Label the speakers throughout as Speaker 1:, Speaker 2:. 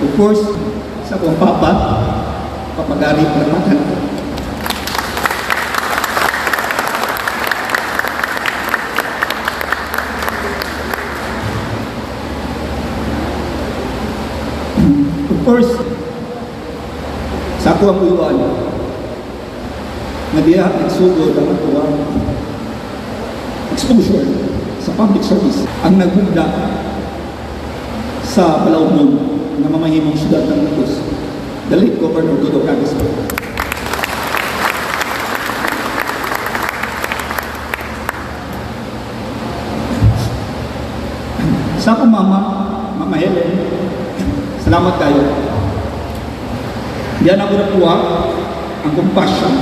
Speaker 1: Of course, sa akong papa, papagari palakpakan. Of course, sa ako ang uyuan, na diya nagsugod ang atuang exposure sa public service ang naghugda sa Palaumon na mamahimong syudad ng Negros, the late Governor Dodo Caguas. Sa akong Mama Helen, salamat kayo. Diyan ako nakuha ang compassion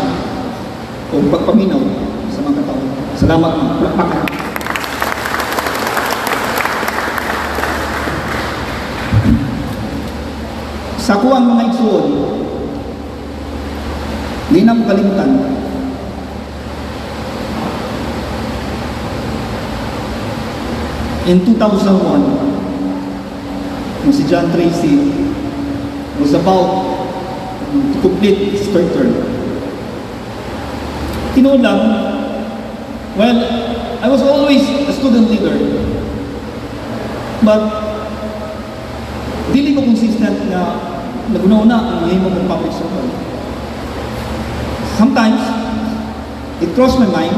Speaker 1: o pagpaminaw sa mga tao. Salamat mga palakpakan. Sa ako ang mga igsuon, di na ko kalimutan. In 2001, si John Tracy was about to complete his third term. Tinood lang, well, I was always a student leader, but dili ko consistent na naguna-una ang mahimong ng public servant. Sometimes, it crossed my mind,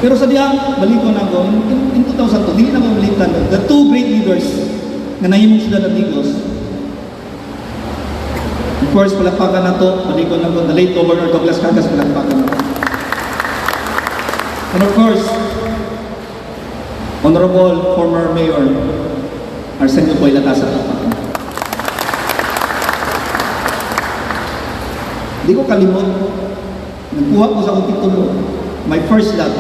Speaker 1: pero sa diya, balik ko na ko, in 2002, hindi na ko balitan, the two great leaders na nahimong sila ng Negros. Of course, palakpakan na to, balik ko na ko, the late Governor Douglas Caguas, palakpakan na to. And of course, Honorable former Mayor Arsenio Boy Latasa, palakpakan. Di ko kalimot, nagkuha ko sa akong titulo, my first love.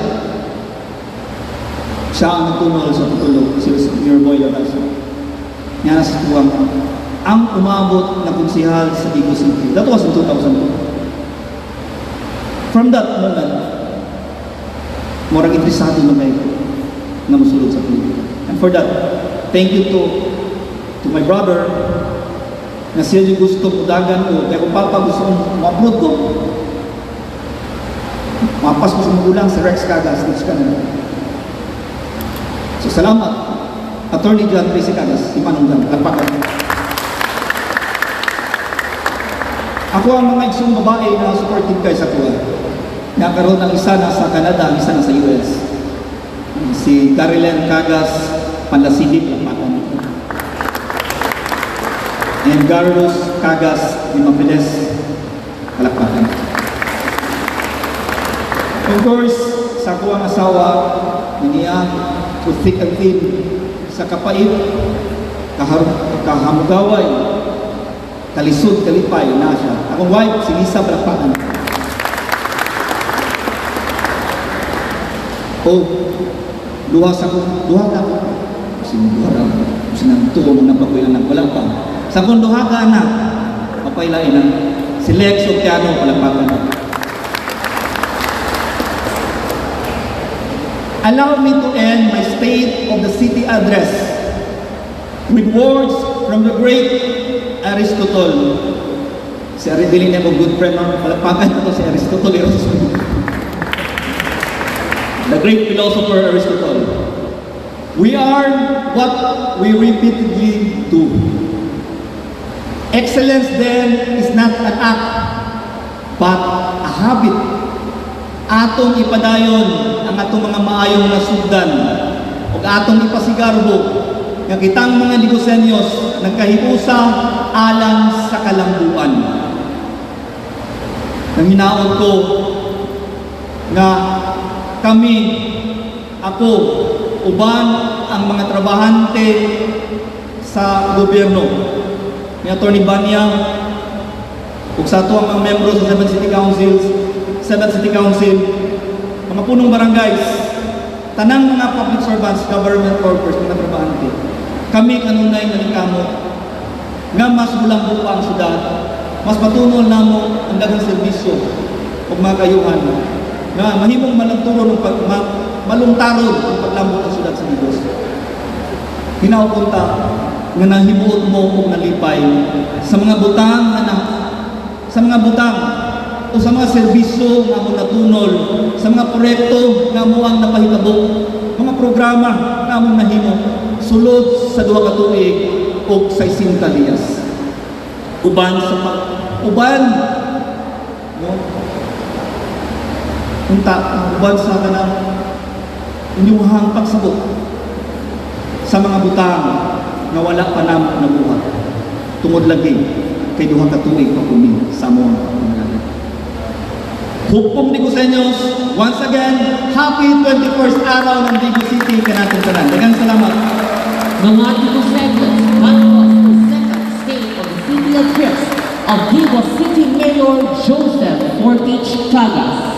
Speaker 1: Siya ang nagtunol sa titulo, si Mayor Boy Latasa. Nga nasa tuwang, ang umabot na konsihal sa Digo City. That was in 2002. From that moment, morang interesado na kayo na masulod sa tuloy. And for that, thank you to my brother, na siya yung gusto udagan ko, kaya kung papa gusto kong ma-upload ko, mapas ko sa magulang si Rex Caguas, dito ka na. So salamat, Attorney John Tracy Caguas, si Manunggang, nagpakan. Ako ang mga isang babae na supportive kayo sa kuha. Nakaroon ng isa na sa Canada, isa na sa US. Si Caroline Caguas, Panlasidip, nagpakan. And Carlos Caguas, Limapiles, palakpakan. Of course, sa ako ang asawa, niya, to thick and thin, sa kapait, kahamugaway, kalisod, kalipay, na siya. Akong wife, si Lisa, palakpakan. Duha na ako. Kasi duha na ako. Kasi nagtuwa mo ng pakuilan ng wala pa. Sa kung duha ka anak, papailain na. Si Lex Octiano, palakpakan. Allow me to end my State of the City address with words from the great Aristotle. Si Aridilin niya good friend, palakpakan ito si Aristotle. The great philosopher Aristotle. We are what we repeatedly do. Excellence then is not an act, but a habit. Atong ipadayon ang atong mga maayong nasugdan o atong ipasigarbo nga kitang mga Negosenyos nagkahiusa alang sa kalambuan. Nanginaon ko nga kami, ako, uban ang mga trabahante sa gobyerno ni Atty. Banyang ug sa ato ang mga membro sa 7 City Council, mga punong barangays, tanang mga public servants, government workers, mga trabahante. Kami kanunay nalikamo nga mas bulang pa ang syudad, mas patunol namo ang daghang serbisyo ug mga kayuhan nga mahimong malagturo ng malungtarod ang paglambot sa syudad sa Negros. Hinaupunta nga nahimuot mo og nalipay sa mga butang sa mga butang o sa mga serbisyo nga mo natunol, sa mga proyekto nga mo ang napahitabo, mga programa nga mo nahimo sulod sa 2 ka tuig o sa 60 diyas. Uban no? Uban sa kanang inyuhang pagsabot sa mga butang nga wala pa namo nabuhat tungod lagi kay 2 ka tuig pa kumi sa among pamilya. Hupong Digo sa inyo, once again, happy 21st araw ng Digo City kanatong tanan. Daghang salamat.
Speaker 2: Mga Digoseños, that was the second state of the city address of Digo City Mayor Joseph Ortich Chagas.